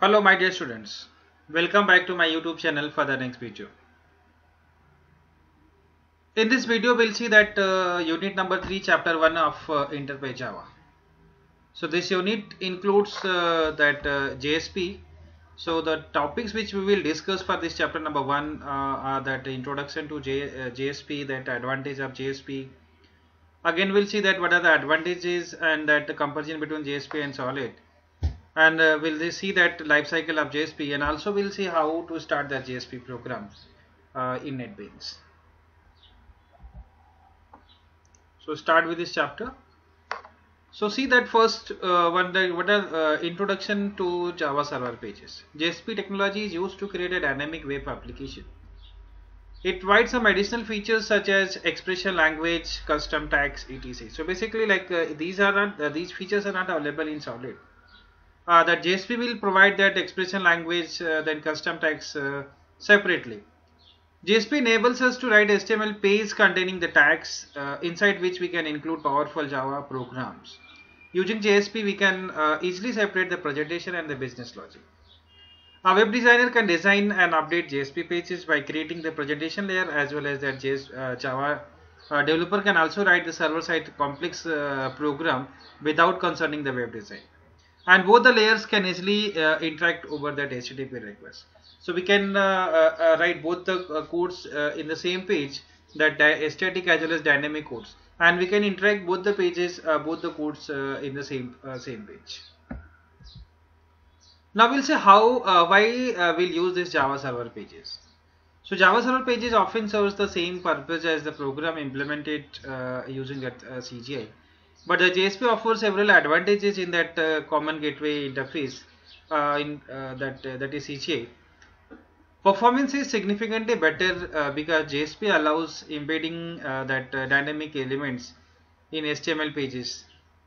Hello my dear students, welcome back to my YouTube channel for the next video. In this video we'll see that unit number 3 chapter 1 of Interpay Java. So this unit includes JSP. So the topics which we will discuss for this chapter number 1 are that introduction to JSP, that advantage of JSP. Again we'll see that what are the advantages and that the comparison between JSP and Solid. And we'll see that life cycle of JSP, and also we'll see how to start the JSP program in NetBeans. So start with this chapter. So see that first what are introduction to Java server pages. JSP technology is used to create a dynamic web application. It provides some additional features such as expression language, custom tags, etc. So basically, like these features are not available in Solid. That JSP will provide that expression language, then custom tags separately. JSP enables us to write HTML page containing the tags inside which we can include powerful Java programs. Using JSP, we can easily separate the presentation and the business logic. A web designer can design and update JSP pages by creating the presentation layer, as well as that Java developer can also write the server-side complex program without concerning the web design. And both the layers can easily interact over that HTTP request. So we can write both the codes in the same page, that static as well as dynamic codes, and we can interact both the pages, both the codes in the same page. Now we'll say how why we'll use this Java server pages. So Java server pages often serves the same purpose as the program implemented using that CGI. But the JSP offers several advantages in that common gateway interface that is CGI. Performance is significantly better because JSP allows embedding dynamic elements in HTML pages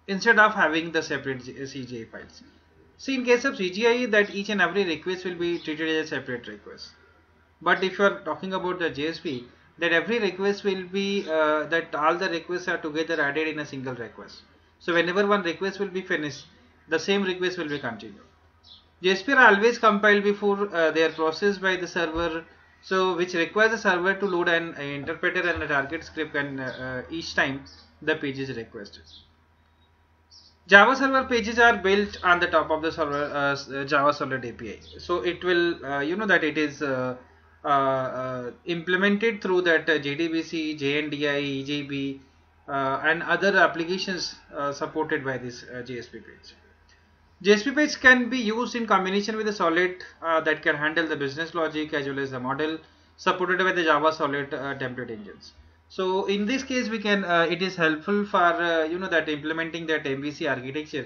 instead of having the separate CGI files. See, in case of CGI, that each and every request will be treated as a separate request. But if you are talking about the JSP, that every request will be that all the requests are together added in a single request. So whenever one request will be finished, the same request will be continued. JSP are always compiled before they are processed by the server, so which requires the server to load an interpreter and a target script and each time the page is requested. Java server pages are built on the top of the server Java Solid API. So it will you know that it is implemented through that JDBC, JNDI, EJB and other applications supported by this JSP page. JSP page can be used in combination with the Solid that can handle the business logic as well as the model supported by the Java Solid template engines. So in this case, we can it is helpful for that implementing that MVC architecture.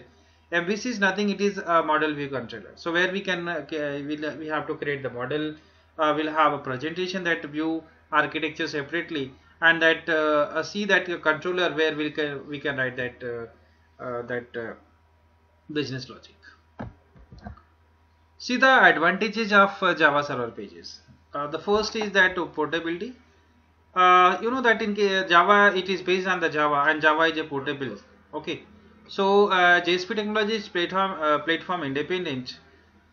MVC is nothing; it is a model view controller. So where we can we have to create the model. We'll have a presentation that view architecture separately, and that see that controller where we can write that business logic. See the advantages of Java server pages. The first is that portability. You know that in Java it is based on the Java, and Java is a portable. Okay, so JSP technology is platform independent.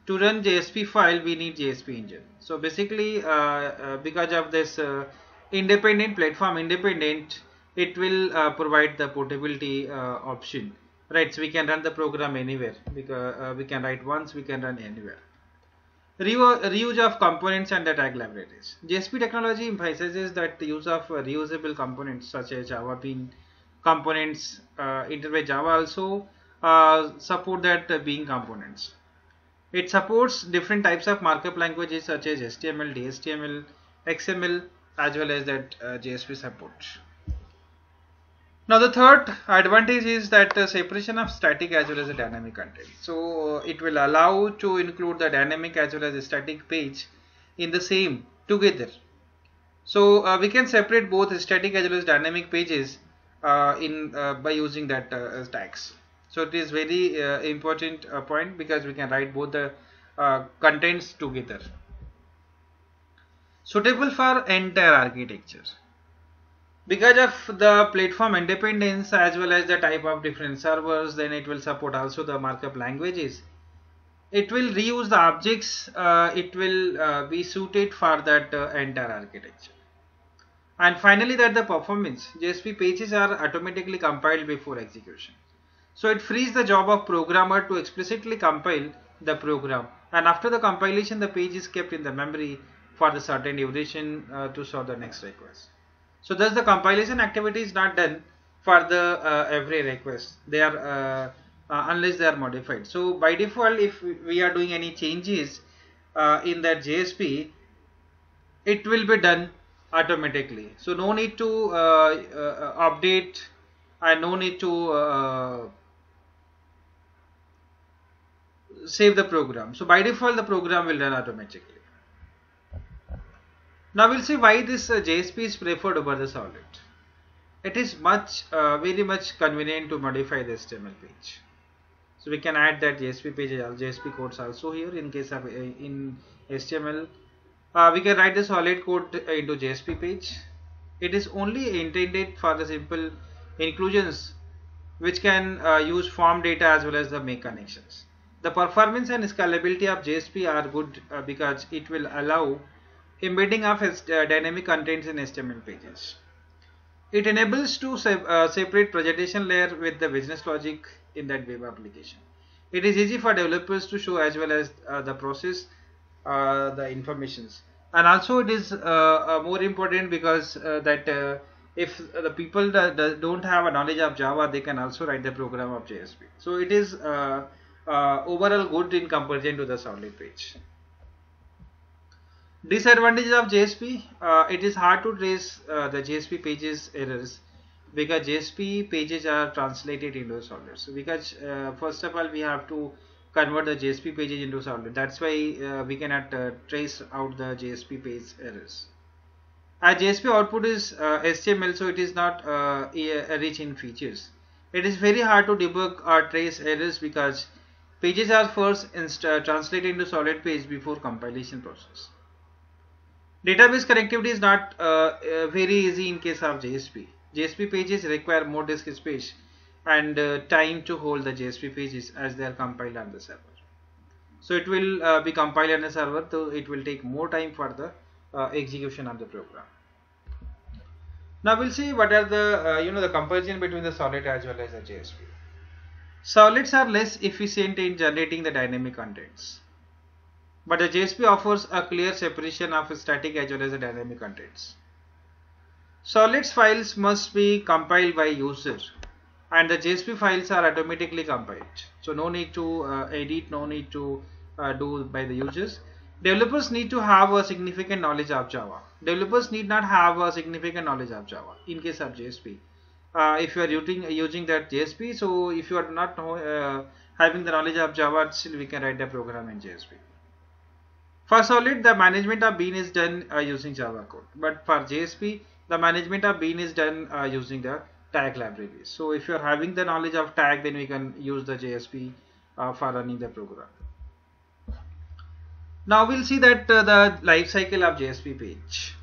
To run JSP file, we need JSP engine. So basically, because of this independent platform independent, it will provide the portability option. Right, so we can run the program anywhere because we can write once, we can run anywhere. Reuse of components and the tag libraries. JSP technology emphasizes that the use of reusable components such as Java Bean components. Interpay Java also support that Bean components. It supports different types of markup languages such as HTML, DHTML, XML, as well as that JSP support. Now the third advantage is that separation of static as well as the dynamic content. So it will allow to include the dynamic as well as the static page in the same together. So we can separate both static as well as dynamic pages by using that tags. So it is very important point because we can write both the contents together. Suitable for entire architecture. Because of the platform independence as well as the type of different servers, then it will support also the markup languages. it will reuse the objects, it will be suited for that entire architecture. And finally, that the performance, JSP pages are automatically compiled before execution. So it frees the job of programmer to explicitly compile the program, and after the compilation the page is kept in the memory for the certain duration to solve the next request. So thus the compilation activity is not done for the every request. They are unless they are modified. So by default, if we are doing any changes in that JSP, it will be done automatically. So no need to update, and no need to save the program. So by default the program will run automatically. Now we'll see why this JSP is preferred over the Solid. It is very much convenient to modify the HTML page. So we can add that JSP page, JSP codes also here in case of in HTML. We can write the solid code into JSP page. It is only intended for the simple inclusions which can use form data as well as the make connections. The performance and scalability of JSP are good because it will allow embedding of dynamic contents in HTML pages. It enables to separate presentation layer with the business logic in that web application. It is easy for developers to show as well as the process the informations, and also it is more important because that if the people that don't have a knowledge of Java, they can also write the program of JSP. So it is overall good in comparison to the Solid page. Disadvantages of JSP: it is hard to trace the JSP pages errors because JSP pages are translated into Solid. So because first of all we have to convert the JSP pages into Solid. That's why we cannot trace out the JSP page errors. As JSP output is HTML, so it is not rich in features. It is very hard to debug or trace errors because pages are first translated into Solid page before compilation process. Database connectivity is not very easy in case of JSP. JSP pages require more disk space and time to hold the JSP pages as they are compiled on the server. So it will be compiled on the server, so it will take more time for the execution of the program. Now we'll see what are the the comparison between the Solid as well as the JSP. Solids are less efficient in generating the dynamic contents, but the JSP offers a clear separation of static as well as the dynamic contents. Solids files must be compiled by user, and the JSP files are automatically compiled. So no need to edit, no need to do by the users. Developers need to have a significant knowledge of Java. Developers need not have a significant knowledge of Java in case of JSP. If you are using that JSP, so if you are not having the knowledge of Java, still we can write the program in JSP. For Solid, the management of bean is done using Java code, but for JSP, the management of bean is done using the tag libraries. So if you are having the knowledge of tag, then we can use the JSP for running the program. Now we'll see that the life cycle of JSP page.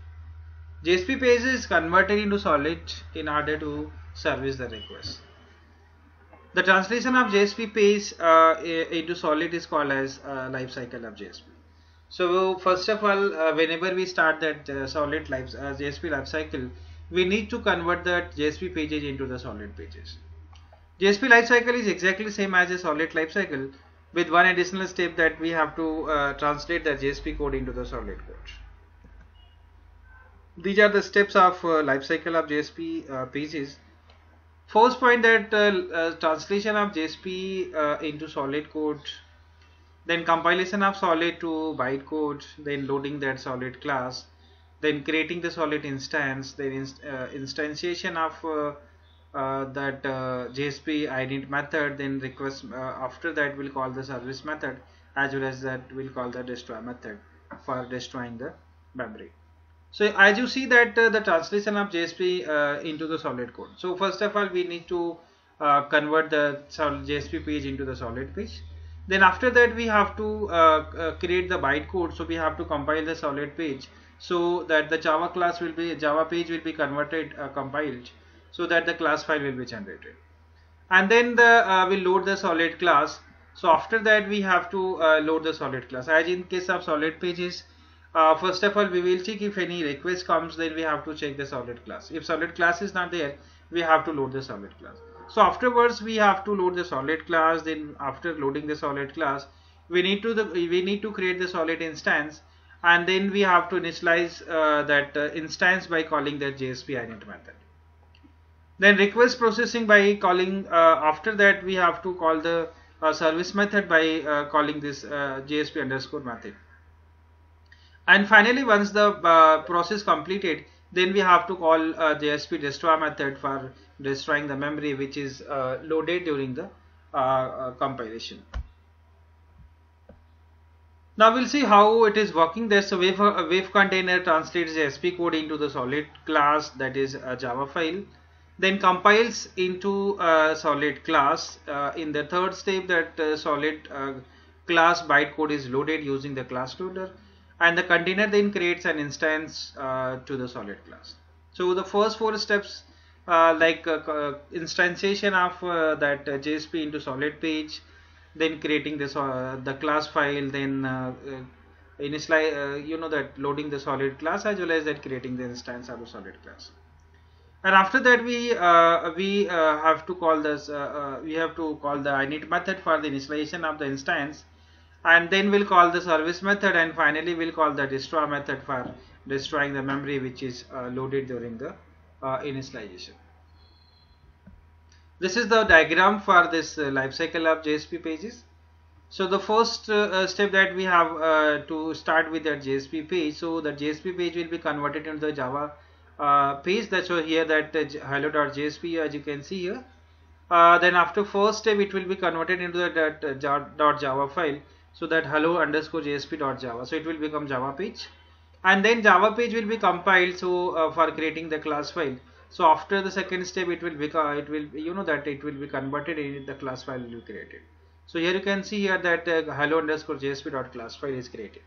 JSP page is converted into Solid in order to service the request. The translation of JSP page into Solid is called as life cycle of JSP. So first of all, whenever we start that Solid JSP life cycle, we need to convert the JSP pages into the Solid pages. JSP lifecycle is exactly same as a Solid lifecycle, with one additional step that we have to translate the JSP code into the Solid code. These are the steps of lifecycle of JSP pages. First point, that translation of JSP into Solid code, then compilation of Solid to bytecode, then loading that Solid class, then creating the Solid instance, then instantiation of that JSP ident method, then request. After that we'll call the service method, as well as that we'll call the destroy method for destroying the memory. So as you see that the translation of JSP into the Solid code. So first of all, we need to convert the JSP page into the Solid page. Then after that we have to create the bytecode. So we have to compile the Solid page so that the Java page will be converted, compiled, so that the class file will be generated. And then we'll load the Solid class. So after that we have to load the solid class. As in case of solid pages, first of all we will check if any request comes, then we have to check the solid class. If solid class is not there, we have to load the solid class. So afterwards we have to load the solid class. Then after loading the solid class, we need to create the solid instance, and then we have to initialize that instance by calling the JSP init method. Then request processing by calling, after that we have to call the service method by calling this JSP underscore method. And finally, once the process completed, then we have to call JSP destroy method for destroying the memory which is loaded during the compilation. Now we'll see how it is working. There's a wave container translates the SP code into the solid class, that is a Java file, then compiles into a solid class. In the third step, that solid class bytecode is loaded using the class loader, and the container then creates an instance to the solid class. So the first four steps, like instantiation of that JSP into solid page, then creating this the class file, then initialize that loading the solid class, as well as that creating the instance of the solid class. And after that we have to call this we have to call the init method for the initialization of the instance, and then we'll call the service method, and finally we'll call the destroy method for destroying the memory which is loaded during the initialization. This is the diagram for this lifecycle of JSP pages. So the first step that we have to start with that JSP page. So the JSP page will be converted into the Java page. That's so here that hello.jsp, as you can see here. Then after first step, it will be converted into that .java file. So that hello underscore JSP.java. So it will become Java page, and then Java page will be compiled. So for creating the class file. So after the second step, it will be converted in the class file will be created. So here you can see here that hello underscore JSP.class file is created.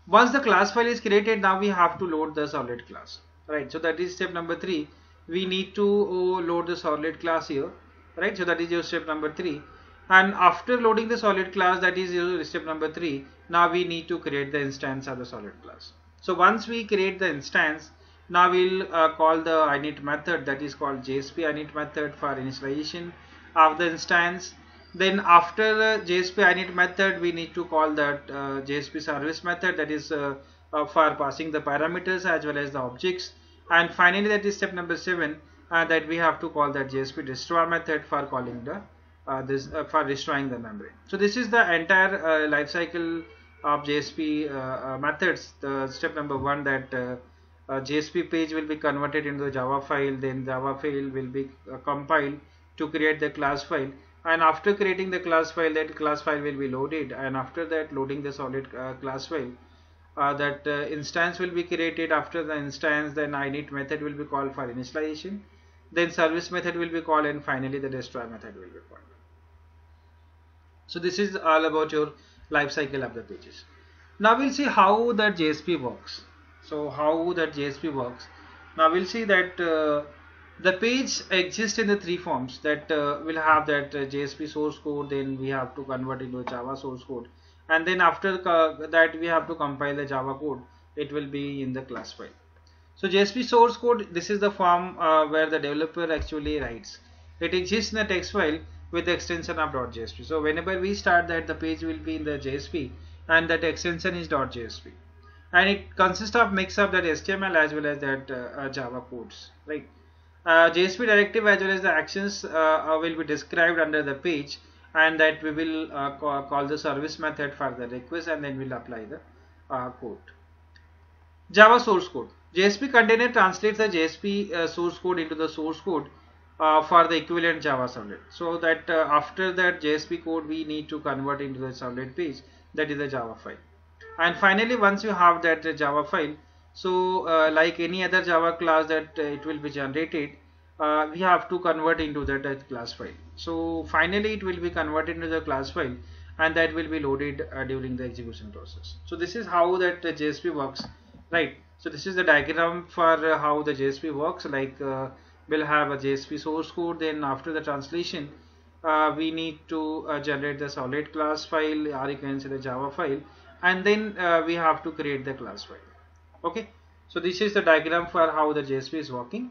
Once the class file is created, now we have to load the solid class, right? So that is step number 3. We need to load the solid class here, right? So that is your step number 3. And after loading the solid class, that is your step number 3. Now we need to create the instance of the solid class. So once we create the instance, now we'll call the init method, that is called JSP init method for initialization of the instance. Then after the JSP init method, we need to call that JSP service method, that is for passing the parameters as well as the objects. And finally, that is step number 7, that we have to call that JSP destroy method for calling the for destroying the memory. So this is the entire life cycle of JSP methods. The step number 1, that JSP page will be converted into the Java file, then Java file will be compiled to create the class file, and after creating the class file, that class file will be loaded, and after that loading the solid class file, that instance will be created. After the instance, then init method will be called for initialization, then service method will be called, and finally the destroy method will be called. So this is all about your life cycle of the pages. Now we'll see how that JSP works. So how that JSP works. Now we'll see that the page exists in the 3 forms, that will have that JSP source code, then we have to convert into a Java source code, and then after that we have to compile the Java code. It will be in the class file. So JSP source code, this is the form where the developer actually writes. It exists in a text file with the extension of .jsp. So whenever we start that, the page will be in the JSP, and that extension is .jsp, and it consists of mix of that HTML as well as that Java codes, right? JSP directive as well as the actions will be described under the page, and that we will call the service method for the request, and then we'll apply the code. Java source code. JSP container translates the JSP source code into the source code for the equivalent Java solid. So that after that JSP code, we need to convert into the solid page, that is the Java file. And finally, once you have that Java file, so like any other Java class that it will be generated, we have to convert into that class file. So finally it will be converted into the class file, and that will be loaded during the execution process. So this is how that JSP works, right? So this is the diagram for how the JSP works. Like we'll have a JSP source code, then after the translation, we need to generate the solid class file, or you can say the Java file, and then we have to create the class file. Okay, so this is the diagram for how the JSP is working.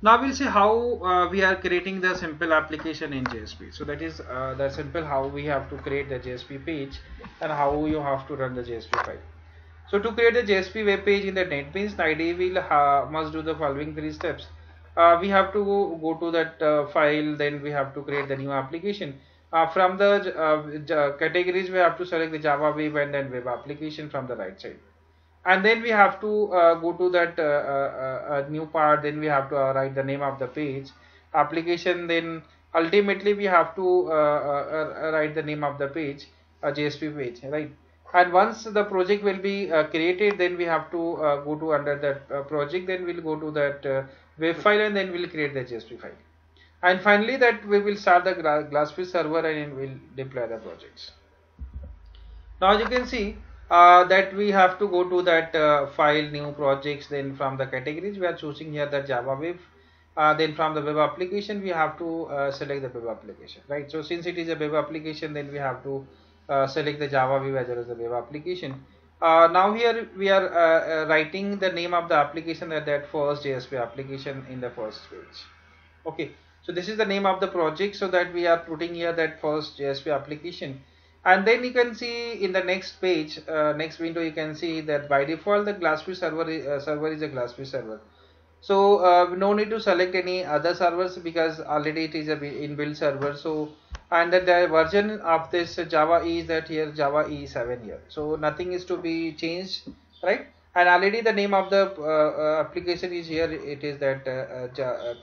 Now we'll see how we are creating the simple application in JSP. So that is the simple how we have to create the JSP page and how you have to run the JSP file. So to create a JSP web page in the NetBeans, the IDE will must do the following three steps. We have to go to that file, then we have to create the new application. From the categories, we have to select the Java web and then web application from the right side. And then we have to go to that new part, then we have to write the name of the page application, then ultimately we have to write the name of the page, JSP page, right? And once the project will be created, then we have to go to under that project, then we'll go to that web file, and then we'll create the JSP file. And finally that we will start the Glassfish server and we'll deploy the projects. Now you can see that we have to go to that file, new projects, then from the categories we are choosing here the Java web, then from the web application we have to select the web application, right? So since it is a web application, then we have to select the Java web as well as the web application. Now here we are writing the name of the application, that first JSP application in the first page. Okay, so this is the name of the project, so that we are putting here that first JSP application. And then you can see in the next page, next window, you can see that by default the Glassfish server is a Glassfish server. So no need to select any other servers because already it is a inbuilt server. So and that the version of this Java is that here Java E7 here. So nothing is to be changed, right? And already the name of the application is here. It is that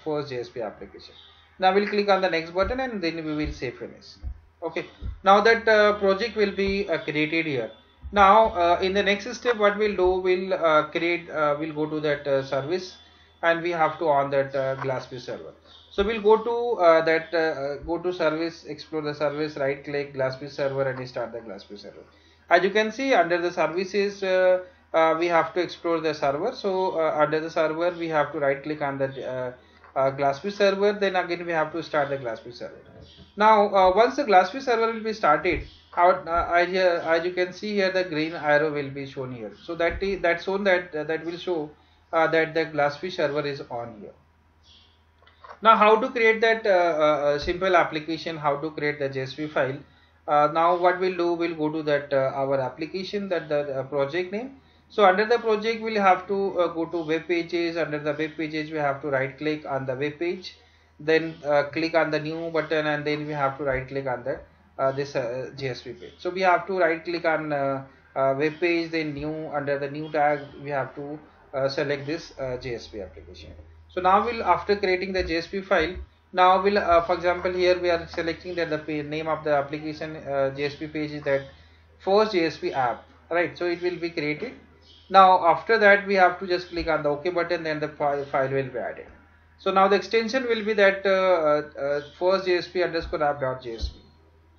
first JSP application. Now we'll click on the next button and then we will say finish. Okay, now that project will be created here. Now in the next step what we'll do, we'll we'll go to that service, and we have to on that Glassfish server. So we'll go to go to service, explore the service, right click Glassfish server and start the Glassfish server. As you can see under the services we have to explore the server. So under the server we have to right click on the Glassfish server, then again we have to start the Glassfish server. Now once the Glassfish server will be started, as you can see here the green arrow will be shown here. So that shown that that will show that the Glassfish server is on here. Now how to create that simple application, how to create the JSP file. Now what we'll do, we'll go to that our application, that the project name. So under the project we'll have to go to web pages. Under the web pages we have to right click on the web page, then click on the new button, and then we have to right click on the this JSP page. So we have to right click on web page, then new. Under the new tag we have to select this JSP application. So now we'll, after creating the JSP file, now we'll for example here we are selecting that the name of the application JSP page is that first JSP app, right? So it will be created. Now after that we have to just click on the OK button, then the file will be added. So now the extension will be that first JSP underscore app.jsp.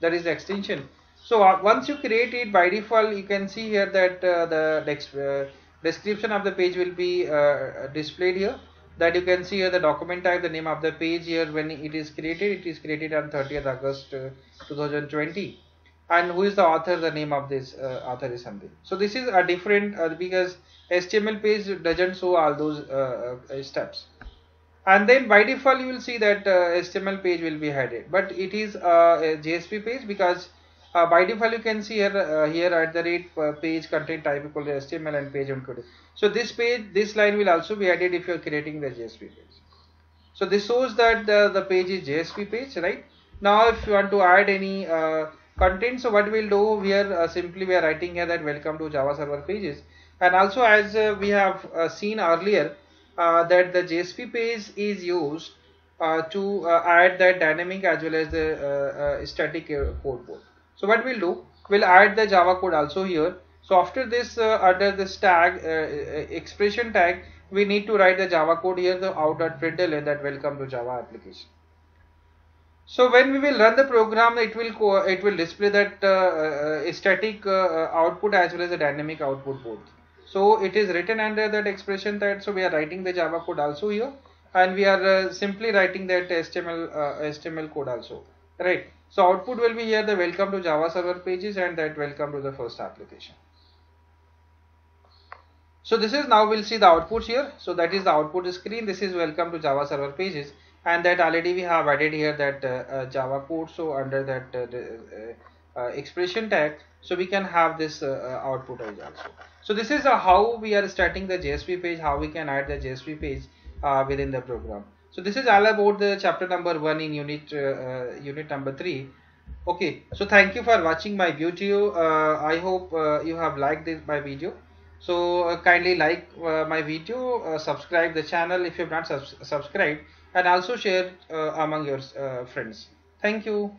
That is the extension. So once you create it, by default you can see here that the description of the page will be displayed here. That you can see here the document type, the name of the page here when it is created on 30th August 2020. And who is the author, the name of this author is something. So this is a different because HTML page doesn't show all those steps. And then by default you will see that HTML page will be headed, but it is a JSP page because by default you can see here here at the rate page content type equal to HTML and page encoded. So this page, this line will also be added if you are creating the JSP page. So this shows that the page is JSP page, right? Now if you want to add any content, so what we'll do here, simply we are writing here that welcome to Java server pages. And also as we have seen earlier that the JSP page is used to add that dynamic as well as the static code both. So what we'll do, we'll add the Java code also here. So after this under this tag expression tag, we need to write the Java code here, the out.println, that welcome to Java application. So when we will run the program, it will display that static output as well as the dynamic output both. So it is written under that expression tag. So we are writing the Java code also here, and we are simply writing that HTML code also, right? So output will be here the welcome to Java server pages and that welcome to the first application. So this is, now we'll see the outputs here. So that is the output screen. This is welcome to Java server pages, and that already we have added here that Java code. So under that expression tag, so we can have this output as also. So this is how we are starting the JSP page, how we can add the JSP page within the program. So this is all about the chapter number 1 in unit number 3. Okay, so thank you for watching my video. I hope you have liked my video. So kindly like my video, subscribe the channel if you have not subscribed, and also share among your friends. Thank you.